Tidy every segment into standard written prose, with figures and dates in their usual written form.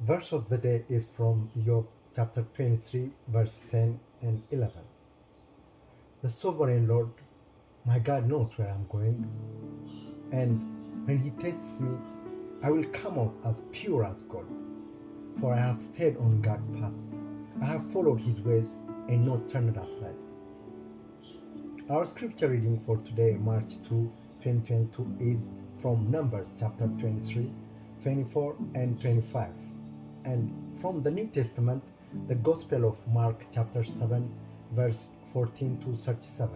Verse of the day is from Job chapter 23, verse 10 and 11. The sovereign Lord, my God, knows where I'm going, and when He tests me, I will come out as pure as gold. For I have stayed on God's path. I have followed His ways and not turned aside. Our scripture reading for today, March 2, 2022, is from Numbers chapter 23, 24, and 25. And from the New Testament, the Gospel of Mark chapter 7, verse 14 to 37.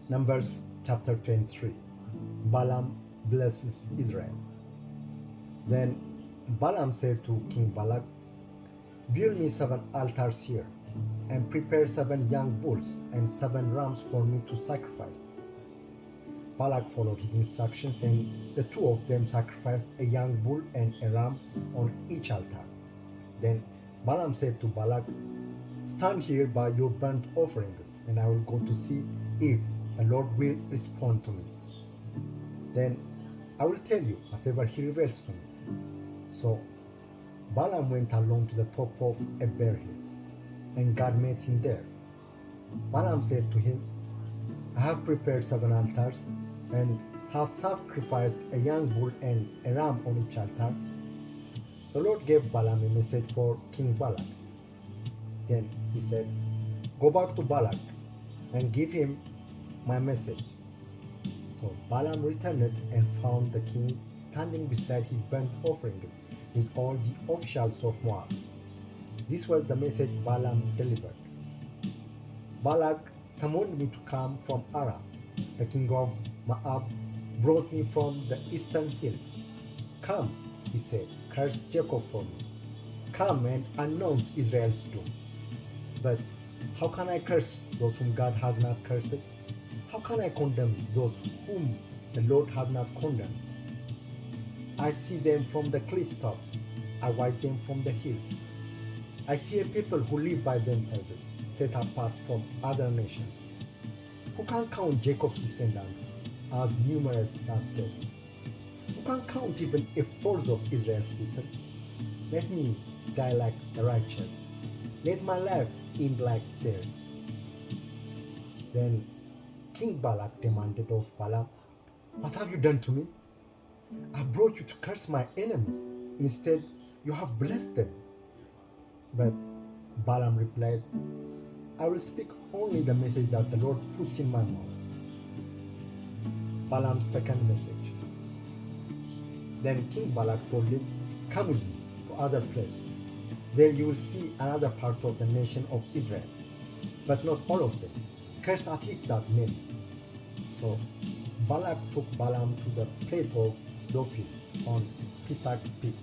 Numbers chapter 23. Balaam blesses Israel. Then Balaam said to King Balak, "Build me 7 altars here, and prepare 7 young bulls and 7 rams for me to sacrifice." Balak followed his instructions, and the two of them sacrificed a young bull and a ram on each altar. Then Balaam said to Balak, "Stand here by your burnt offerings, and I will go to see if the Lord will respond to me. Then I will tell you whatever He reveals to me." So Balaam went along to the top of a bare hill, and God met him there. Balaam said to him, "I have prepared 7 altars, and have sacrificed a young bull and a ram on each altar." The Lord gave Balaam a message for King Balak. Then He said, "Go back to Balak and give him my message." So Balaam returned and found the king standing beside his burnt offerings with all the officials of Moab. This was the message Balaam delivered. "Balak summoned me to come from Aram. The king of Moab brought me from the eastern hills. 'Come,' he said, 'curse Jacob for me. Come and announce Israel's doom.' But how can I curse those whom God has not cursed? How can I condemn those whom the Lord has not condemned? I see them from the cliff tops. I watch them from the hills. I see a people who live by themselves, set apart from other nations. Who can count Jacob's descendants as numerous as this? Who can count even a fourth of Israel's people? Let me die like the righteous. Let my life end like theirs." Then King Balak demanded of Balaam, "What have you done to me? I brought you to curse my enemies. Instead, you have blessed them." But Balaam replied, "I will speak only the message that the Lord puts in my mouth." Balaam's second message. Then King Balak told him, "Come with me to other place. There you will see another part of the nation of Israel, but not all of them. Curse at least that many." So Balak took Balaam to the plate of Dophir on Pisgah Peak.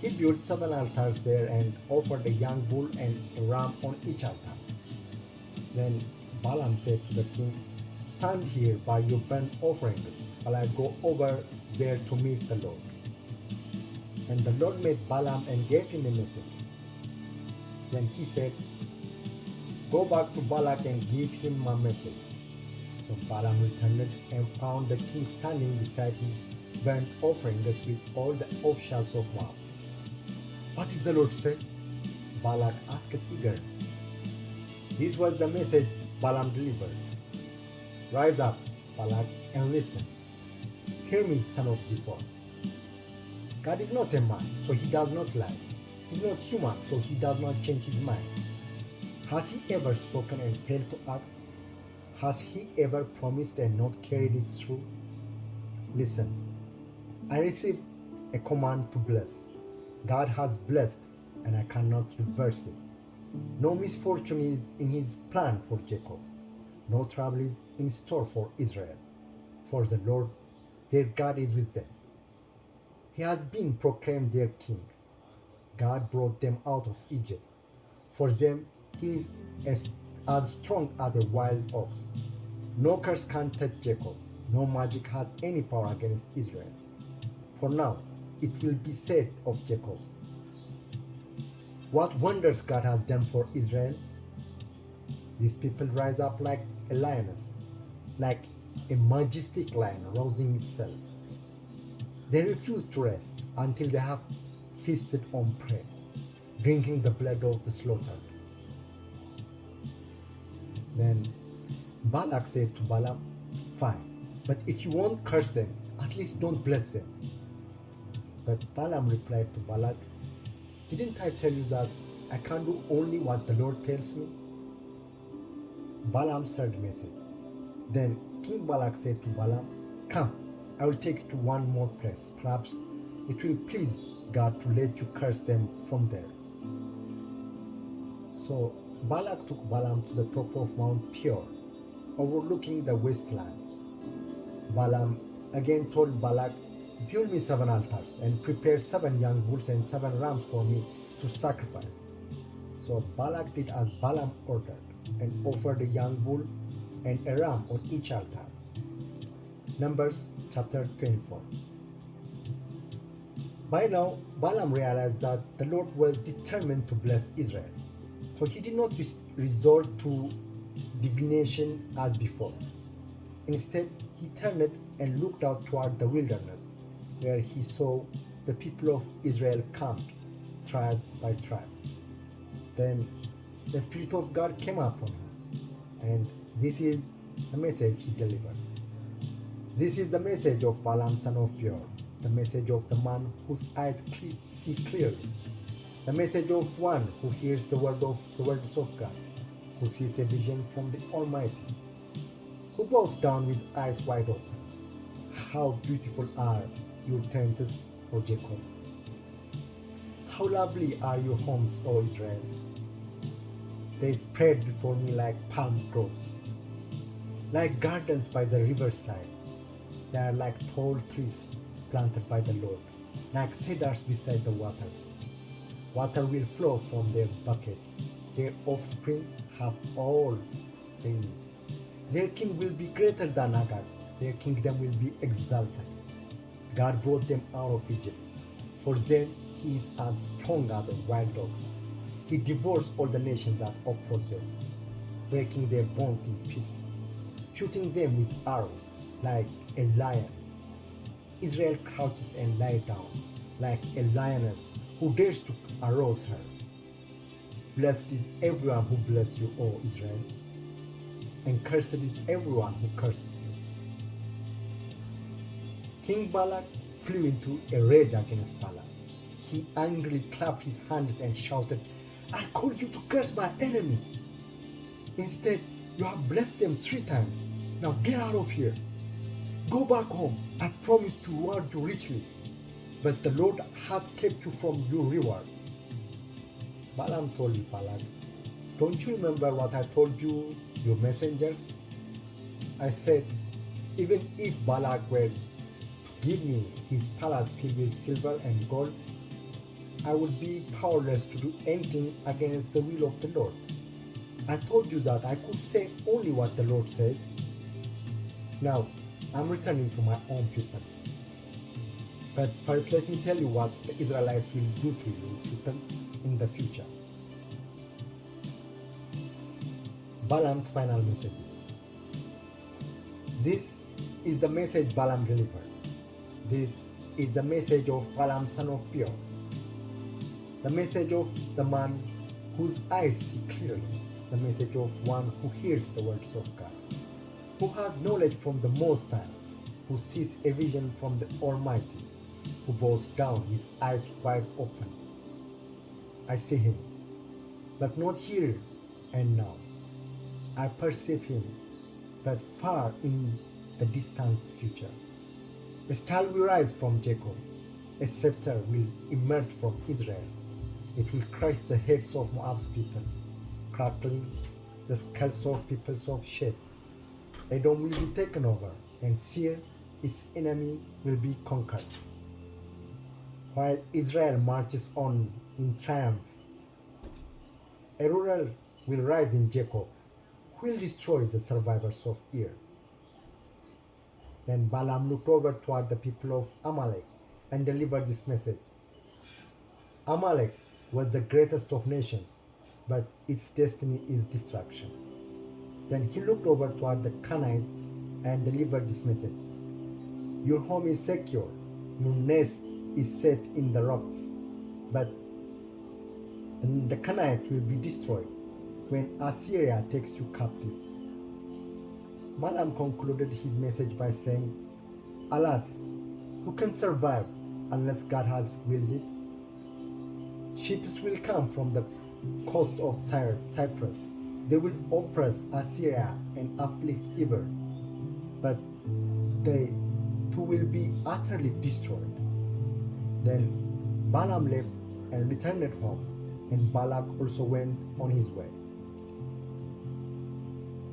He built 7 altars there and offered a young bull and a ram on each altar. Then Balaam said to the king, "Stand here by your burnt offerings while I go over there to meet the Lord." And the Lord met Balaam and gave him a message. Then he said, "Go back to Balak and give him my message." So Balaam returned and found the king standing beside his burnt offerings with all the officials of Moab. "What did the Lord say?" Balak asked eagerly. This was the message Balaam delivered. "Rise up, Balak, and listen. Hear me, son of Ziphor. God is not a man, so He does not lie. He is not human, so He does not change His mind. Has He ever spoken and failed to act? Has He ever promised and not carried it through? Listen, I received a command to bless. God has blessed, and I cannot reverse it. No misfortune is in His plan for Jacob. No trouble is in store for Israel. For the Lord, their God, is with them. He has been proclaimed their king. God brought them out of Egypt. For them, He is as strong as a wild ox. No curse can touch Jacob. No magic has any power against Israel. For now, it will be said of Jacob, 'What wonders God has done for Israel!' These people rise up like a lioness, like a majestic lion rousing itself. They refuse to rest until they have feasted on prey, drinking the blood of the slaughtered. Then Balak said to Balaam, "Fine, but if you won't curse them, at least don't bless them." But Balaam replied to Balak, "Didn't I tell you that I can do only what the Lord tells me?" Balaam said the message. Then King Balak said to Balaam, "Come, I will take you to one more place. Perhaps it will please God to let you curse them from there." So Balak took Balaam to the top of Mount Peor, overlooking the wasteland. Balaam again told Balak, "Build me 7 altars and prepare 7 young bulls and 7 rams for me to sacrifice." So Balak did as Balaam ordered and offered a young bull and a ram on each altar. Numbers chapter 24. By now, Balaam realized that the Lord was determined to bless Israel, so he did not resort to divination as before. Instead, he turned and looked out toward the wilderness, where he saw the people of Israel camped, tribe by tribe. Then the Spirit of God came upon him, and this is the message he delivered. This is the message of Balaam son of Beor, the message of the man whose eyes see clearly, the message of one who hears the words of God, who sees a vision from the Almighty, who bows down with eyes wide open. How beautiful are your tents, O Jacob! How lovely are your homes, O Israel! They spread before me like palm groves, like gardens by the riverside. They are like tall trees planted by the Lord, like cedars beside the waters. Water will flow from their buckets. Their offspring have all they need. Their king will be greater than Agag. Their kingdom will be exalted. God brought them out of Egypt. For them, he is as strong as the wild dogs. He devours all the nations that oppose them, breaking their bones in pieces, shooting them with arrows like a lion. Israel crouches and lies down like a lioness who dares to arouse her. Blessed is everyone who blesses you, O Israel, and cursed is everyone who curses you. King Balak flew into a rage against Balaam. He angrily clapped his hands and shouted, "I called you to curse my enemies. Instead, you have blessed them 3 times. Now get out of here. Go back home. I promise to reward you richly, but the Lord has kept you from your reward." Balaam told Balak, "Don't you remember what I told you, your messengers? I said, even if Balak were to give me his palace filled with silver and gold, I would be powerless to do anything against the will of the Lord. I told you that I could say only what the Lord says. Now, I'm returning to my own people. But first, let me tell you what the Israelites will do to you people in the future." Balaam's final messages. This is the message Balaam delivered. This is the message of Balaam son of Beor, the message of the man whose eyes see clearly, the message of one who hears the words of God, who has knowledge from the Most High, who sees a vision from the Almighty, who bows down with eyes wide open. I see him, but not here and now. I perceive him, but far in the distant future. A star will rise from Jacob, a scepter will emerge from Israel. It will crush the heads of Moab's people, crackling the skulls of peoples of Shed. Edom will be taken over, and Seir, its enemy, will be conquered. While Israel marches on in triumph, a ruler will rise in Jacob, who will destroy the survivors of Ir. Then Balaam looked over toward the people of Amalek and delivered this message. Amalek was the greatest of nations, but its destiny is destruction. Then he looked over toward the Canaanites and delivered this message. Your home is secure. Your nest is set in the rocks, but the Canaanites will be destroyed when Assyria takes you captive. Balaam concluded his message by saying, Alas, who can survive unless God has willed it? Ships will come from the coast of Cyprus. They will oppress Assyria and afflict Eber, but they too will be utterly destroyed. Then Balaam left and returned home, and Balak also went on his way.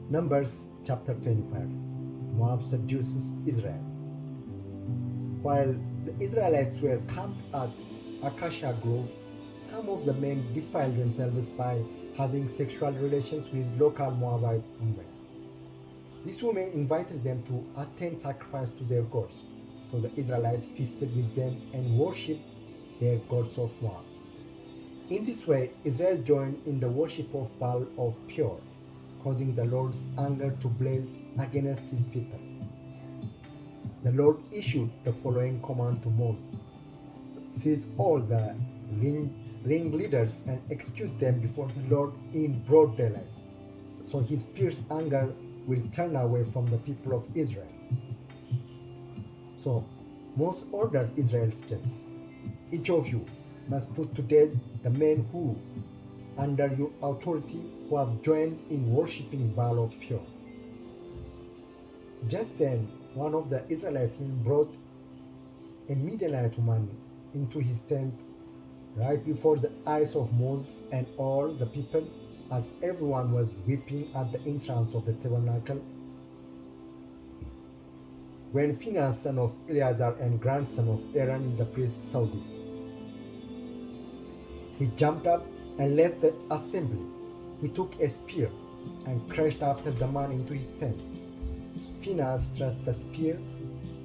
Numbers chapter 25. Moab seduces Israel. While the Israelites were camped at Acacia Grove, some of the men defiled themselves by having sexual relations with local Moabite women. These women invited them to attend sacrifice to their gods, so the Israelites feasted with them and worshipped their gods of Moab. In this way, Israel joined in the worship of Baal of Peor, causing the Lord's anger to blaze against his people. The Lord issued the following command to Moses: seize all the ringleaders and execute them before the Lord in broad daylight, so his fierce anger will turn away from the people of Israel. So Moses ordered Israel's judges, each of you must put to death the men who, under your authority, who have joined in worshipping Baal of Peor. Just then, one of the Israelites brought a Midianite woman into his tent right before the eyes of Moses and all the people, as everyone was weeping at the entrance of the tabernacle. When Phinehas, son of Eleazar and grandson of Aaron the priest, saw this, he jumped up and left the assembly. He took a spear and crashed after the man into his tent. Phinehas thrust the spear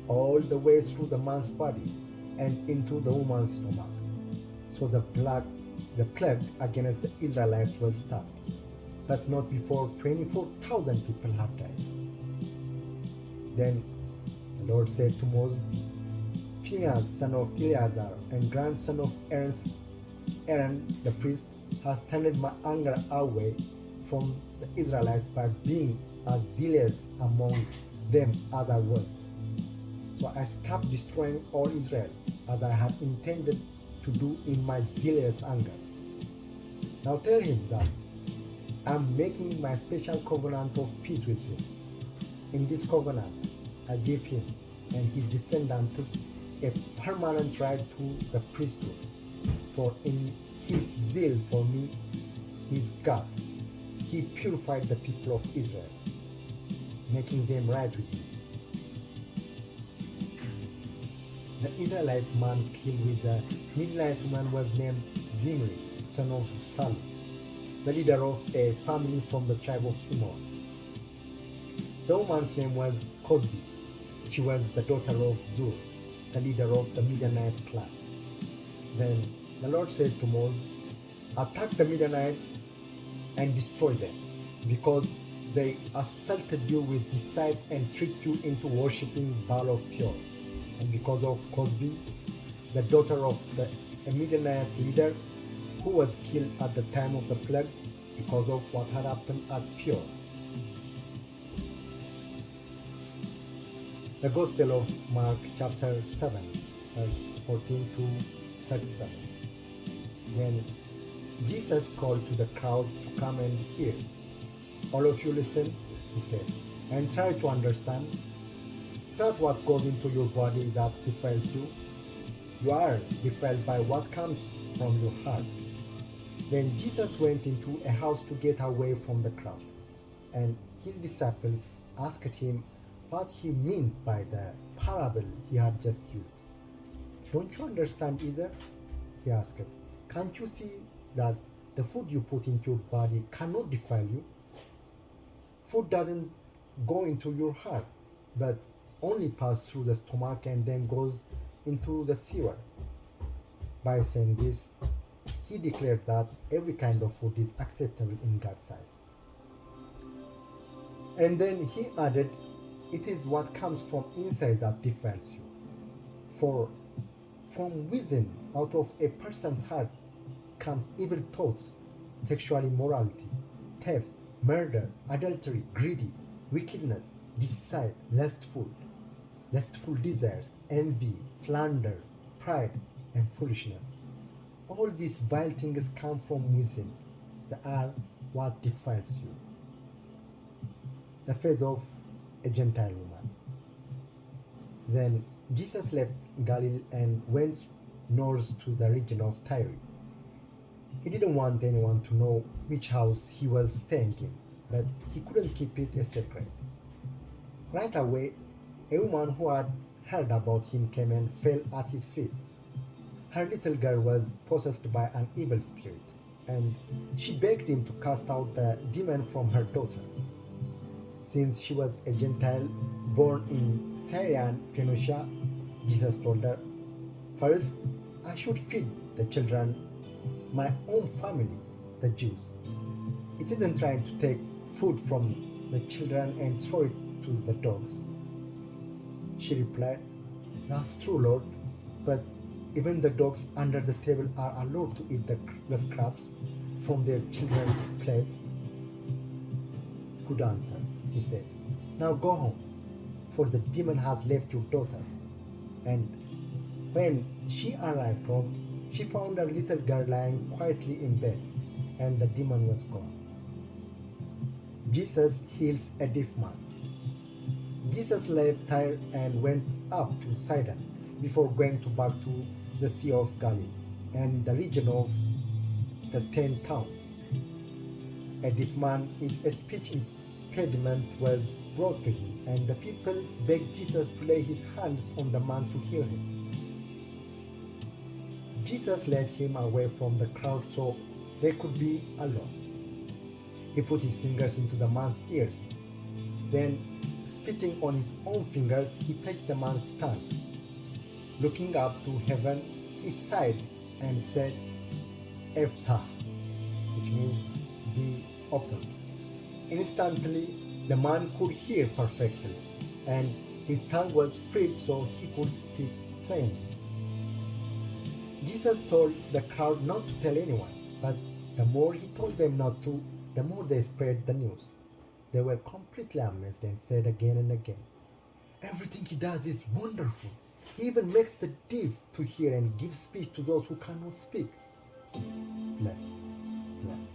all the way through the man's body and into the woman's stomach. So the plague against the Israelites was stopped, but not before 24,000 people had died. Then the Lord said to Moses, Phinehas, son of Eleazar and grandson of Aaron the priest, has turned my anger away from the Israelites by being as zealous among them as I was. So I stopped destroying all Israel as I had intended to do in my zealous anger. Now tell him that I am making my special covenant of peace with him. In this covenant, I give him and his descendants a permanent right to the priesthood, for in his zeal for me, his God, he purified the people of Israel, making them right with me. The Israelite man killed with the Midianite woman was named Zimri, son of Salu, the leader of a family from the tribe of Simeon. The woman's name was Cosbi. She was the daughter of Zur, the leader of the Midianite clan. Then the Lord said to Moses, attack the Midianites and destroy them, because they assaulted you with deceit and tricked you into worshipping Baal of Peor. And because of Cosbi, the daughter of the Midianite leader, who was killed at the time of the plague because of what had happened at Peor. The Gospel of Mark chapter 7, verse 14 to 37. Then Jesus called to the crowd to come and hear. All of you listen, he said, and try to understand. It's not what goes into your body that defiles you. You are defiled by what comes from your heart. Then Jesus went into a house to get away from the crowd, and his disciples asked him what he meant by the parable he had just used. Don't you understand either? He asked. Can't you see that the food you put into your body cannot defile you? Food doesn't go into your heart, but only pass through the stomach and then goes into the sewer. By saying this, he declared that every kind of food is acceptable in God's eyes. And then he added, it is what comes from inside that defiles you. For From within, out of a person's heart, comes evil thoughts, sexual immorality, theft, murder, adultery, greedy, wickedness, deceit, lustful desires, envy, slander, pride, and foolishness. All these vile things come from within. They are what defiles you. The face of a Gentile woman. Then Jesus left Galilee and went north to the region of Tyre. He didn't want anyone to know which house he was staying in, but he couldn't keep it a secret. Right away, a woman who had heard about him came and fell at his feet. Her little girl was possessed by an evil spirit, and she begged him to cast out the demon from her daughter. Since she was a Gentile born in Syria and Phoenicia, Jesus told her, "First, I should feed the children, my own family, the Jews. It isn't right to take food from the children and throw it to the dogs." She replied, "That's true, Lord, but even the dogs under the table are allowed to eat the scraps from their children's plates." "Good answer," he said. "Now go home, for the demon has left your daughter." And when she arrived home, she found her little girl lying quietly in bed, and the demon was gone. Jesus heals a deaf man. Jesus left Tyre and went up to Sidon before going back to the Sea of Galilee and the region of the 10 towns. A deaf man with a speech impediment was brought to him, and the people begged Jesus to lay his hands on the man to heal him. Jesus led him away from the crowd so they could be alone. He put his fingers into the man's ears. Then, spitting on his own fingers, he touched the man's tongue. Looking up to heaven, he sighed and said, "Ephphatha," which means "be opened." Instantly, the man could hear perfectly, and his tongue was freed so he could speak plainly. Jesus told the crowd not to tell anyone, but the more he told them not to, the more they spread the news. They were completely amazed and said again and again, "Everything he does is wonderful. He even makes the deaf to hear and gives speech to those who cannot speak." Bless, bless.